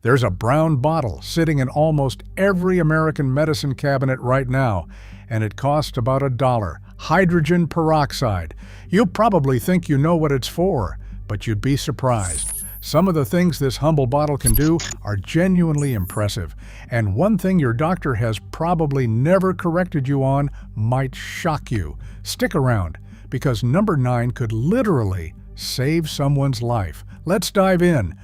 There's a brown bottle sitting in almost every American medicine cabinet right now, and it costs about $1. Hydrogen peroxide. You probably think you know what it's for, but you'd be surprised. Some of the things this humble bottle can do are genuinely impressive, and one thing your doctor has probably never corrected you on might shock you. Stick around, because number 9 could literally save someone's life. Let's dive in.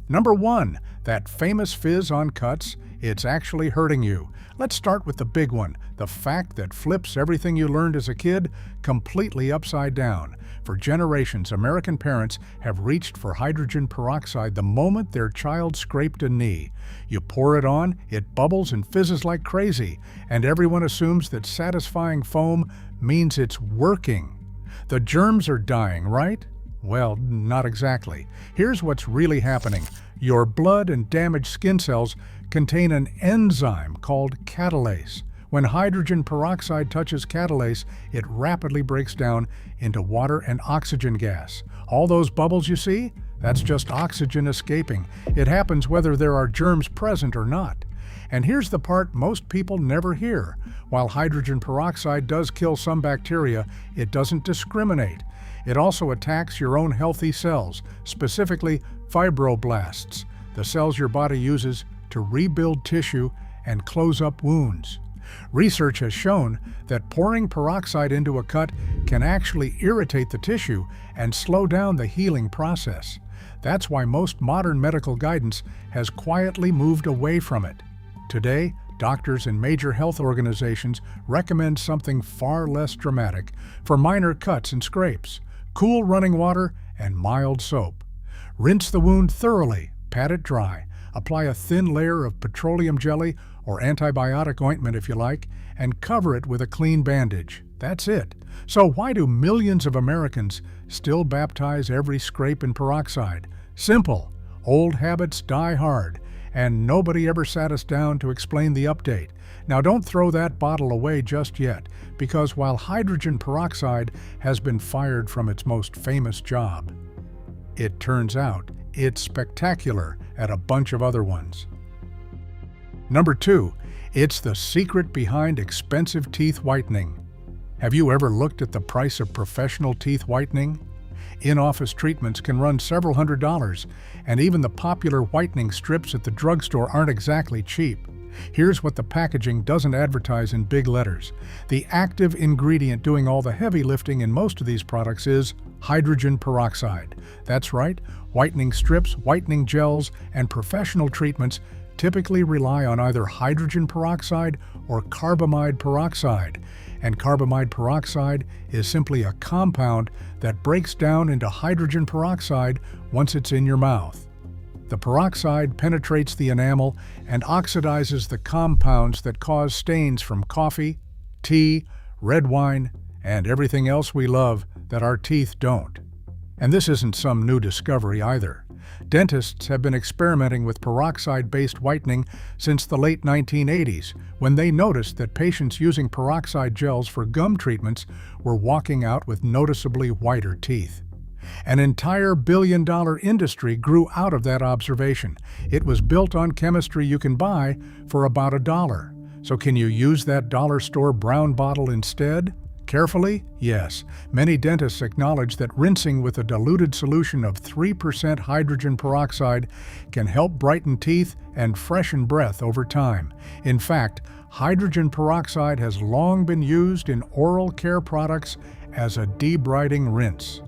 Number 1, that famous fizz on cuts, it's actually hurting you. Let's start with the big one, the fact that flips everything you learned as a kid completely upside down. For generations, American parents have reached for hydrogen peroxide the moment their child scraped a knee. You pour it on, it bubbles and fizzes like crazy, and everyone assumes that satisfying foam means it's working. The germs are dying, right? Well, not exactly. Here's what's really happening. Your blood and damaged skin cells contain an enzyme called catalase. When hydrogen peroxide touches catalase, it rapidly breaks down into water and oxygen gas. All those bubbles you see? That's just oxygen escaping. It happens whether there are germs present or not. And here's the part most people never hear. While hydrogen peroxide does kill some bacteria, it doesn't discriminate. It also attacks your own healthy cells, specifically fibroblasts, the cells your body uses to rebuild tissue and close up wounds. Research has shown that pouring peroxide into a cut can actually irritate the tissue and slow down the healing process. That's why most modern medical guidance has quietly moved away from it. Today, doctors and major health organizations recommend something far less dramatic for minor cuts and scrapes: cool running water and mild soap. Rinse the wound thoroughly, pat it dry, apply a thin layer of petroleum jelly or antibiotic ointment if you like, and cover it with a clean bandage. That's it. So why do millions of Americans still baptize every scrape in peroxide? Simple. Old habits die hard, and nobody ever sat us down to explain the update. Now don't throw that bottle away just yet, because while hydrogen peroxide has been fired from its most famous job, it turns out it's spectacular at a bunch of other ones. Number 2, it's the secret behind expensive teeth whitening. Have you ever looked at the price of professional teeth whitening? In-office treatments can run several $100s, and even the popular whitening strips at the drugstore aren't exactly cheap. Here's what the packaging doesn't advertise in big letters. The active ingredient doing all the heavy lifting in most of these products is hydrogen peroxide. That's right, whitening strips, whitening gels, and professional treatments typically rely on either hydrogen peroxide or carbamide peroxide. And carbamide peroxide is simply a compound that breaks down into hydrogen peroxide once it's in your mouth. The peroxide penetrates the enamel and oxidizes the compounds that cause stains from coffee, tea, red wine, and everything else we love that our teeth don't. And this isn't some new discovery either. Dentists have been experimenting with peroxide-based whitening since the late 1980s, when they noticed that patients using peroxide gels for gum treatments were walking out with noticeably whiter teeth. An entire billion-dollar industry grew out of that observation. It was built on chemistry you can buy for about $1. So can you use that dollar store brown bottle instead? Carefully? Yes. Many dentists acknowledge that rinsing with a diluted solution of 3% hydrogen peroxide can help brighten teeth and freshen breath over time. In fact, hydrogen peroxide has long been used in oral care products as a debriding rinse.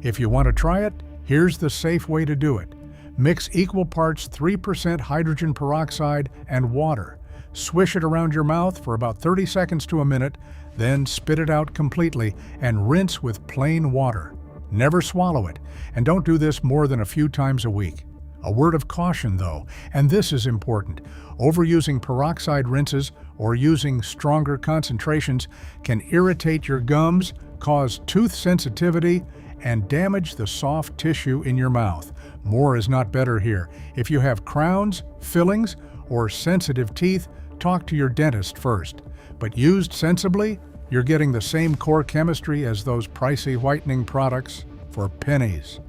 If you want to try it, here's the safe way to do it. Mix equal parts 3% hydrogen peroxide and water. Swish it around your mouth for about 30 seconds to a minute, then spit it out completely and rinse with plain water. Never swallow it, and don't do this more than a few times a week. A word of caution though, and this is important: overusing peroxide rinses or using stronger concentrations can irritate your gums, cause tooth sensitivity, and damage the soft tissue in your mouth. More is not better here. If you have crowns, fillings, or sensitive teeth, talk to your dentist first. But used sensibly, you're getting the same core chemistry as those pricey whitening products for pennies.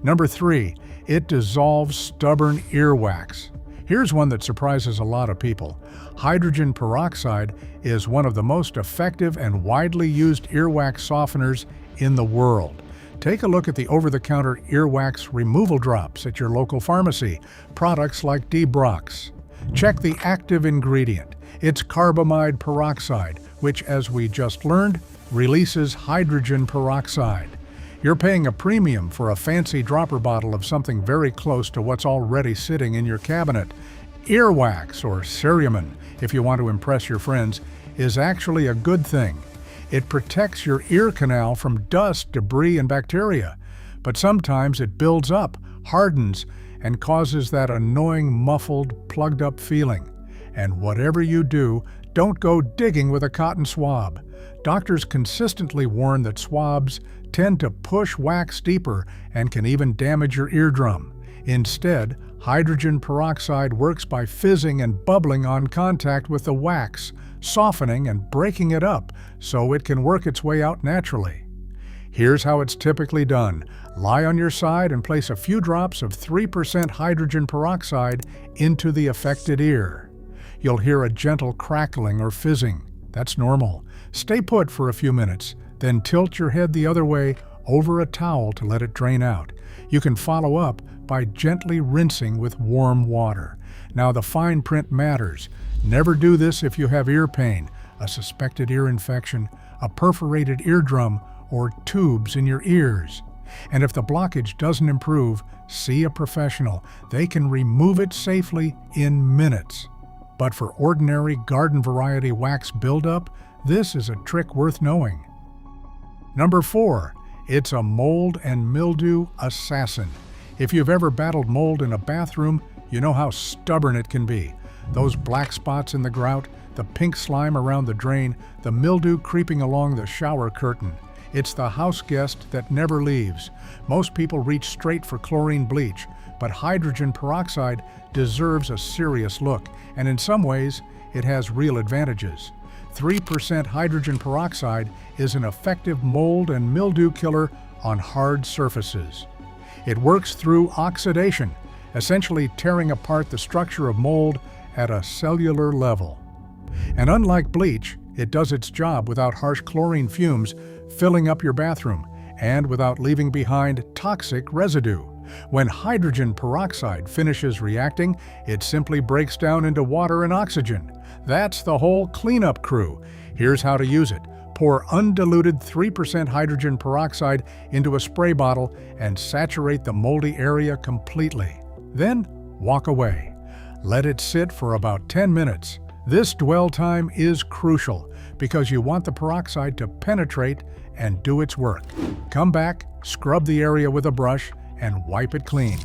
Number 3, it dissolves stubborn earwax. Here's one that surprises a lot of people. Hydrogen peroxide is one of the most effective and widely used earwax softeners in the world. Take a look at the over-the-counter earwax removal drops at your local pharmacy, products like D-Brox. Check the active ingredient. It's carbamide peroxide, which, as we just learned, releases hydrogen peroxide. You're paying a premium for a fancy dropper bottle of something very close to what's already sitting in your cabinet. Earwax, or cerumen, if you want to impress your friends, is actually a good thing. It protects your ear canal from dust, debris, and bacteria. But sometimes it builds up, hardens, and causes that annoying, muffled, plugged-up feeling. And whatever you do, don't go digging with a cotton swab. Doctors consistently warn that swabs tend to push wax deeper and can even damage your eardrum. Instead, hydrogen peroxide works by fizzing and bubbling on contact with the wax, softening and breaking it up so it can work its way out naturally. Here's how it's typically done. Lie on your side and place a few drops of 3% hydrogen peroxide into the affected ear. You'll hear a gentle crackling or fizzing. That's normal. Stay put for a few minutes, then tilt your head the other way over a towel to let it drain out. You can follow up by gently rinsing with warm water. Now, the fine print matters. Never do this if you have ear pain, a suspected ear infection, a perforated eardrum, or tubes in your ears. And if the blockage doesn't improve, see a professional. They can remove it safely in minutes. But for ordinary garden variety wax buildup, this is a trick worth knowing. Number 4, it's a mold and mildew assassin. If you've ever battled mold in a bathroom, you know how stubborn it can be. Those black spots in the grout, the pink slime around the drain, the mildew creeping along the shower curtain. It's the house guest that never leaves. Most people reach straight for chlorine bleach, but hydrogen peroxide deserves a serious look, and in some ways, it has real advantages. 3% hydrogen peroxide is an effective mold and mildew killer on hard surfaces. It works through oxidation, essentially tearing apart the structure of mold at a cellular level. And unlike bleach, it does its job without harsh chlorine fumes filling up your bathroom and without leaving behind toxic residue. When hydrogen peroxide finishes reacting, it simply breaks down into water and oxygen. That's the whole cleanup crew. Here's how to use it. Pour undiluted 3% hydrogen peroxide into a spray bottle and saturate the moldy area completely. Then, walk away. Let it sit for about 10 minutes. This dwell time is crucial because you want the peroxide to penetrate and do its work. Come back, scrub the area with a brush, and wipe it clean.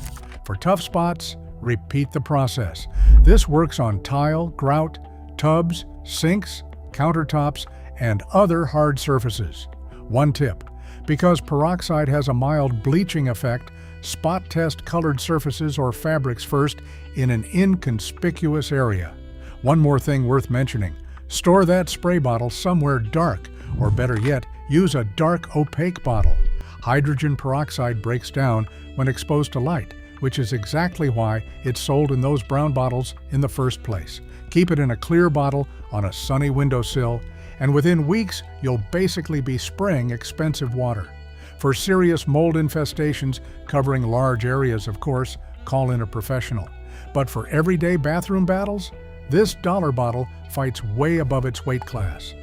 For tough spots, repeat the process. This works on tile, grout, tubs, sinks, countertops, and other hard surfaces. One tip: because peroxide has a mild bleaching effect, spot test colored surfaces or fabrics first in an inconspicuous area. One more thing worth mentioning: store that spray bottle somewhere dark, or better yet, use a dark, opaque bottle. Hydrogen peroxide breaks down when exposed to light, which is exactly why it's sold in those brown bottles in the first place. Keep it in a clear bottle on a sunny windowsill, and within weeks, you'll basically be spraying expensive water. For serious mold infestations covering large areas, of course, call in a professional. But for everyday bathroom battles, this dollar bottle fights way above its weight class.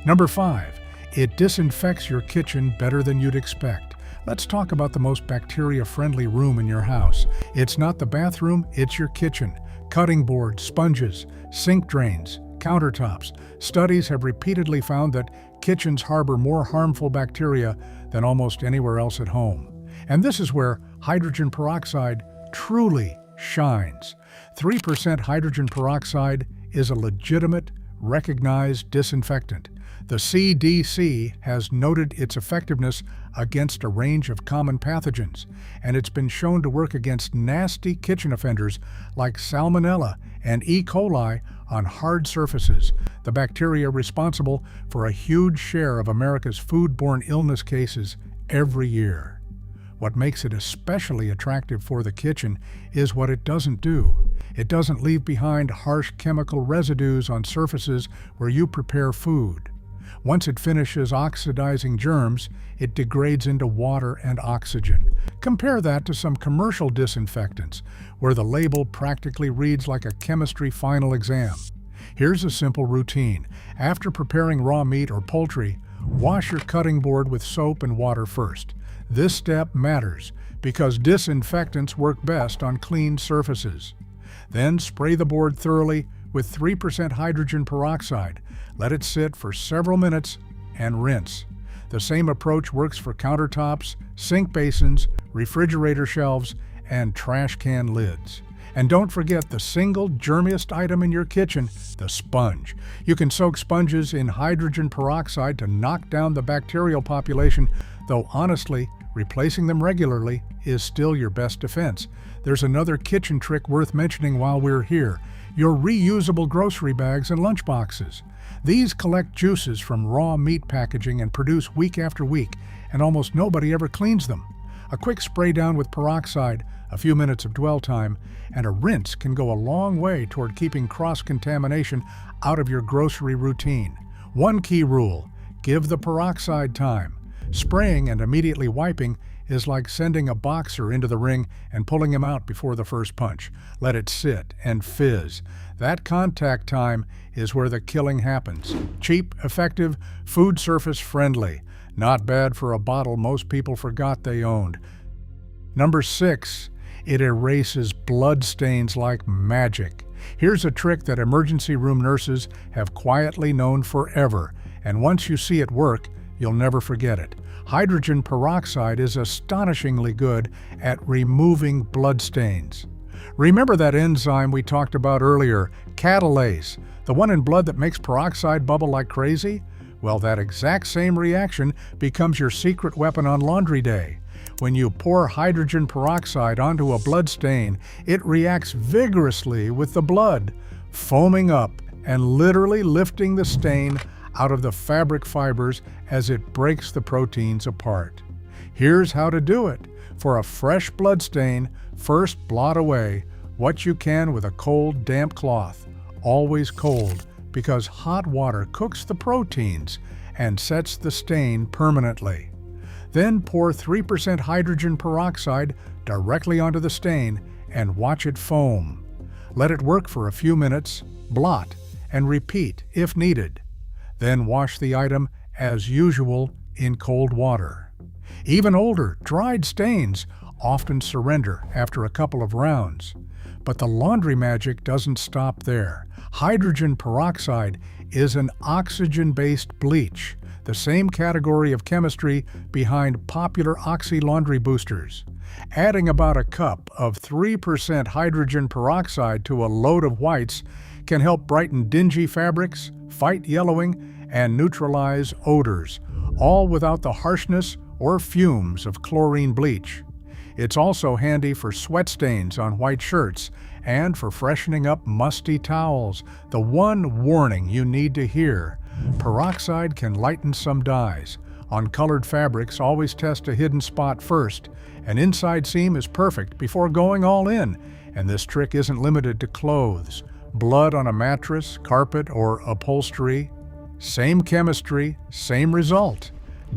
Number 5, it disinfects your kitchen better than you'd expect. Let's talk about the most bacteria-friendly room in your house. It's not the bathroom, it's your kitchen. Cutting boards, sponges, sink drains, countertops. Studies have repeatedly found that kitchens harbor more harmful bacteria than almost anywhere else at home. And this is where hydrogen peroxide truly shines. 3% hydrogen peroxide is a legitimate, recognized disinfectant. The CDC has noted its effectiveness against a range of common pathogens, and it's been shown to work against nasty kitchen offenders like Salmonella and E. coli on hard surfaces, the bacteria responsible for a huge share of America's foodborne illness cases every year. What makes it especially attractive for the kitchen is what it doesn't do. It doesn't leave behind harsh chemical residues on surfaces where you prepare food. Once it finishes oxidizing germs, it degrades into water and oxygen. Compare that to some commercial disinfectants, where the label practically reads like a chemistry final exam. Here's a simple routine. After preparing raw meat or poultry, wash your cutting board with soap and water first. This step matters because disinfectants work best on clean surfaces. Then spray the board thoroughly with 3% hydrogen peroxide. Let it sit for several minutes and rinse. The same approach works for countertops, sink basins, refrigerator shelves, and trash can lids. And don't forget the single germiest item in your kitchen, the sponge. You can soak sponges in hydrogen peroxide to knock down the bacterial population, though honestly, replacing them regularly is still your best defense. There's another kitchen trick worth mentioning while we're here: your reusable grocery bags and lunchboxes. These collect juices from raw meat packaging and produce week after week, and almost nobody ever cleans them. A quick spray down with peroxide, a few minutes of dwell time, and a rinse can go a long way toward keeping cross-contamination out of your grocery routine. One key rule: give the peroxide time. Spraying and immediately wiping is like sending a boxer into the ring and pulling him out before the first punch. Let it sit and fizz. That contact time is where the killing happens. Cheap, effective, food surface friendly. Not bad for a bottle most people forgot they owned. Number 6, it erases blood stains like magic. Here's a trick that emergency room nurses have quietly known forever, and once you see it work, you'll never forget it. Hydrogen peroxide is astonishingly good at removing blood stains. Remember that enzyme we talked about earlier, catalase, the one in blood that makes peroxide bubble like crazy? Well, that exact same reaction becomes your secret weapon on laundry day. When you pour hydrogen peroxide onto a blood stain, it reacts vigorously with the blood, foaming up and literally lifting the stain out of the fabric fibers as it breaks the proteins apart. Here's how to do it. For a fresh blood stain, first blot away what you can with a cold, damp cloth. Always cold, because hot water cooks the proteins and sets the stain permanently. Then pour 3% hydrogen peroxide directly onto the stain and watch it foam. Let it work for a few minutes, blot, and repeat if needed. Then wash the item as usual in cold water. Even older, dried stains often surrender after a couple of rounds. But the laundry magic doesn't stop there. Hydrogen peroxide is an oxygen-based bleach, the same category of chemistry behind popular oxy laundry boosters. Adding about a cup of 3% hydrogen peroxide to a load of whites can help brighten dingy fabrics, fight yellowing, and neutralize odors, all without the harshness or fumes of chlorine bleach. It's also handy for sweat stains on white shirts and for freshening up musty towels. The one warning you need to hear: peroxide can lighten some dyes. On colored fabrics, always test a hidden spot first. An inside seam is perfect before going all in, and this trick isn't limited to clothes. Blood on a mattress, carpet, or upholstery? Same chemistry, same result.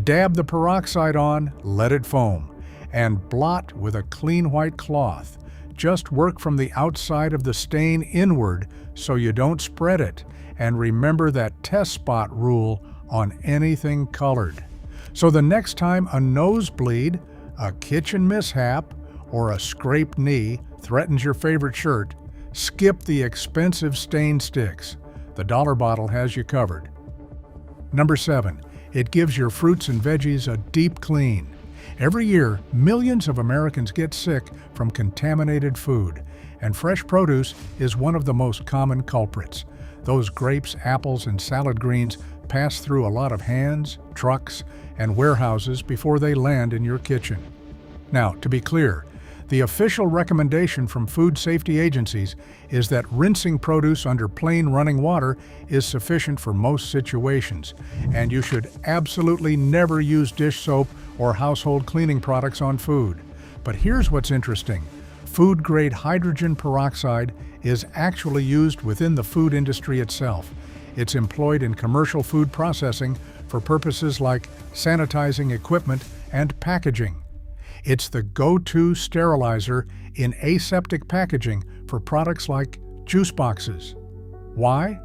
Dab the peroxide on, let it foam, and blot with a clean white cloth. Just work from the outside of the stain inward so you don't spread it, and remember that test spot rule on anything colored. So the next time a nosebleed, a kitchen mishap, or a scraped knee threatens your favorite shirt, skip the expensive stain sticks. The dollar bottle has you covered. Number 7, it gives your fruits and veggies a deep clean. Every year, millions of Americans get sick from contaminated food, and fresh produce is one of the most common culprits. Those grapes, apples, and salad greens pass through a lot of hands, trucks, and warehouses before they land in your kitchen. Now, to be clear, The official recommendation from food safety agencies is that rinsing produce under plain running water is sufficient for most situations, and you should absolutely never use dish soap or household cleaning products on food. But here's what's interesting. Food-grade hydrogen peroxide is actually used within the food industry itself. It's employed in commercial food processing for purposes like sanitizing equipment and packaging. It's the go-to sterilizer in aseptic packaging for products like juice boxes. Why?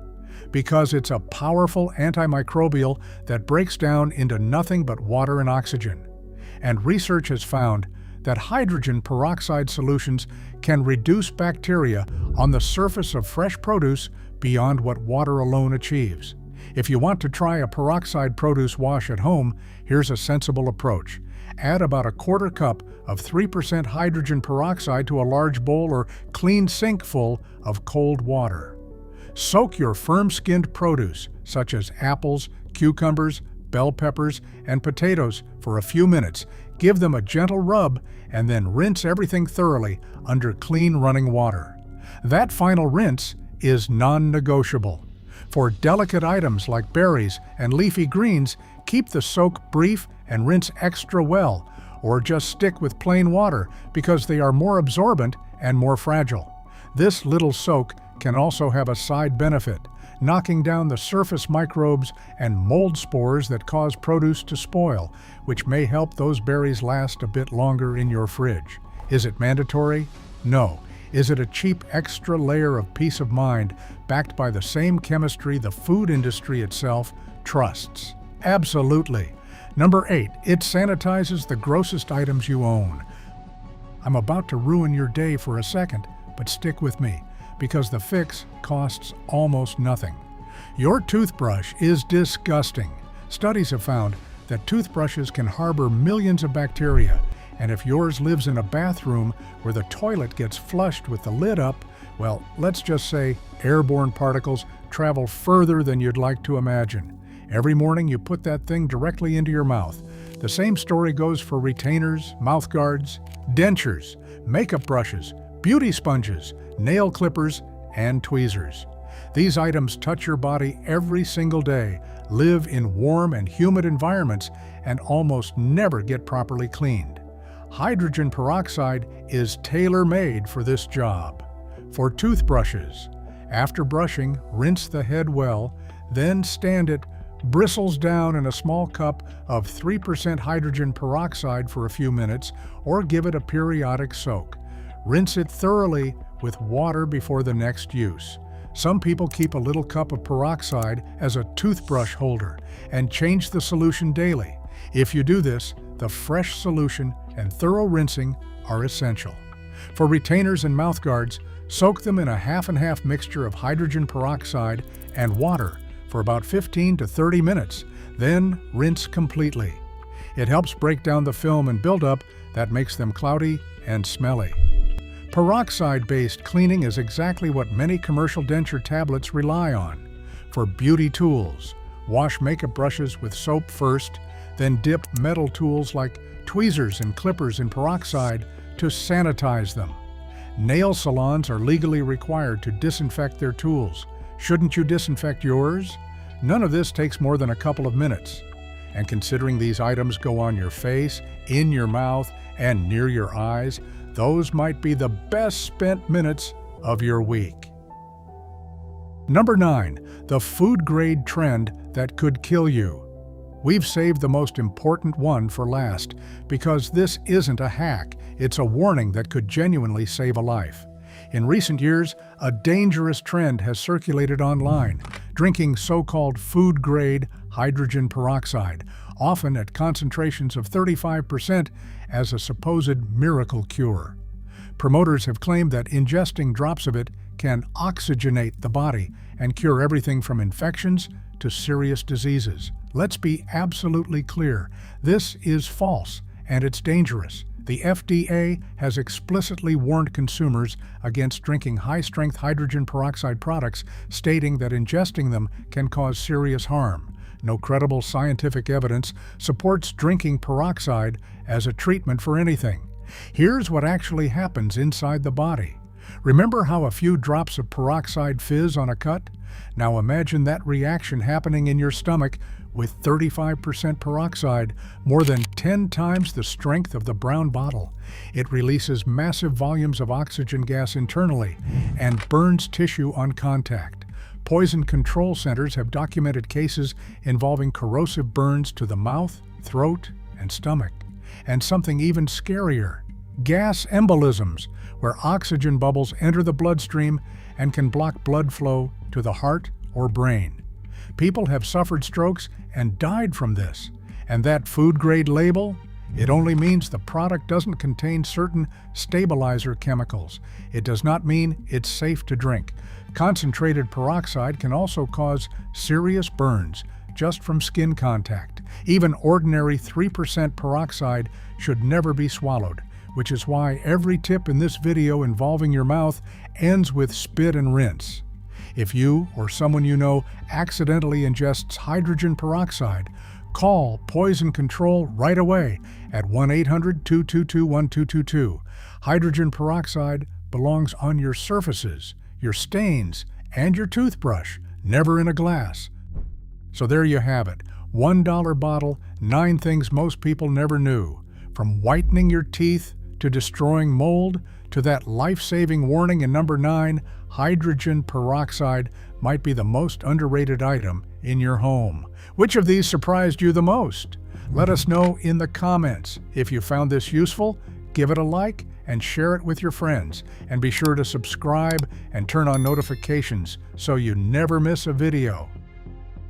Because it's a powerful antimicrobial that breaks down into nothing but water and oxygen. And research has found that hydrogen peroxide solutions can reduce bacteria on the surface of fresh produce beyond what water alone achieves. If you want to try a peroxide produce wash at home, here's a sensible approach. Add about a quarter cup of 3% hydrogen peroxide to a large bowl or clean sink full of cold water. Soak your firm-skinned produce, such as apples, cucumbers, bell peppers, and potatoes, for a few minutes. Give them a gentle rub, and then rinse everything thoroughly under clean running water. That final rinse is non-negotiable. For delicate items like berries and leafy greens, keep the soak brief and rinse extra well, or just stick with plain water because they are more absorbent and more fragile. This little soak can also have a side benefit, knocking down the surface microbes and mold spores that cause produce to spoil, which may help those berries last a bit longer in your fridge. Is it mandatory? No. Is it a cheap extra layer of peace of mind backed by the same chemistry the food industry itself trusts? Absolutely. Number 8, it sanitizes the grossest items you own. I'm about to ruin your day for a second, but stick with me, because the fix costs almost nothing. Your toothbrush is disgusting. Studies have found that toothbrushes can harbor millions of bacteria, and if yours lives in a bathroom where the toilet gets flushed with the lid up, well, let's just say airborne particles travel further than you'd like to imagine. Every morning you put that thing directly into your mouth. The same story goes for retainers, mouth guards, dentures, makeup brushes, beauty sponges, nail clippers, and tweezers. These items touch your body every single day, live in warm and humid environments, and almost never get properly cleaned. Hydrogen peroxide is tailor-made for this job. For toothbrushes, after brushing, rinse the head well, then stand it bristles down in a small cup of 3% hydrogen peroxide for a few minutes, or give it a periodic soak. Rinse it thoroughly with water before the next use. Some people keep a little cup of peroxide as a toothbrush holder and change the solution daily. If you do this, the fresh solution and thorough rinsing are essential. For retainers and mouthguards, soak them in a half-and-half mixture of hydrogen peroxide and water for about 15 to 30 minutes, then rinse completely. It helps break down the film and buildup that makes them cloudy and smelly. Peroxide-based cleaning is exactly what many commercial denture tablets rely on. For beauty tools, wash makeup brushes with soap first, then dip metal tools like tweezers and clippers in peroxide to sanitize them. Nail salons are legally required to disinfect their tools. Shouldn't you disinfect yours? None of this takes more than a couple of minutes. And considering these items go on your face, in your mouth, and near your eyes, those might be the best spent minutes of your week. Number 9, the food-grade trend that could kill you. We've saved the most important one for last, because this isn't a hack, it's a warning that could genuinely save a life. In recent years, a dangerous trend has circulated online, drinking so-called food-grade hydrogen peroxide, often at concentrations of 35%, as a supposed miracle cure. Promoters have claimed that ingesting drops of it can oxygenate the body and cure everything from infections to serious diseases. Let's be absolutely clear, this is false and it's dangerous. The FDA has explicitly warned consumers against drinking high-strength hydrogen peroxide products, stating that ingesting them can cause serious harm. No credible scientific evidence supports drinking peroxide as a treatment for anything. Here's what actually happens inside the body. Remember how a few drops of peroxide fizz on a cut? Now imagine that reaction happening in your stomach with 35% peroxide, more than 10 times the strength of the brown bottle. It releases massive volumes of oxygen gas internally and burns tissue on contact. Poison control centers have documented cases involving corrosive burns to the mouth, throat, and stomach. And something even scarier, gas embolisms, where oxygen bubbles enter the bloodstream and can block blood flow to the heart or brain. People have suffered strokes and died from this. And that food-grade label? It only means the product doesn't contain certain stabilizer chemicals. It does not mean it's safe to drink. Concentrated peroxide can also cause serious burns just from skin contact. Even ordinary 3% peroxide should never be swallowed, which is why every tip in this video involving your mouth ends with spit and rinse. If you or someone you know accidentally ingests hydrogen peroxide, call Poison Control right away at 1-800-222-1222. Hydrogen peroxide belongs on your surfaces, your stains, and your toothbrush, never in a glass. So there you have it. $1 bottle, 9 things most people never knew. From whitening your teeth to destroying mold to that life-saving warning in number 9, hydrogen peroxide might be the most underrated item in your home. Which of these surprised you the most? Let us know in the comments. If you found this useful, give it a like and share it with your friends. And be sure to subscribe and turn on notifications so you never miss a video.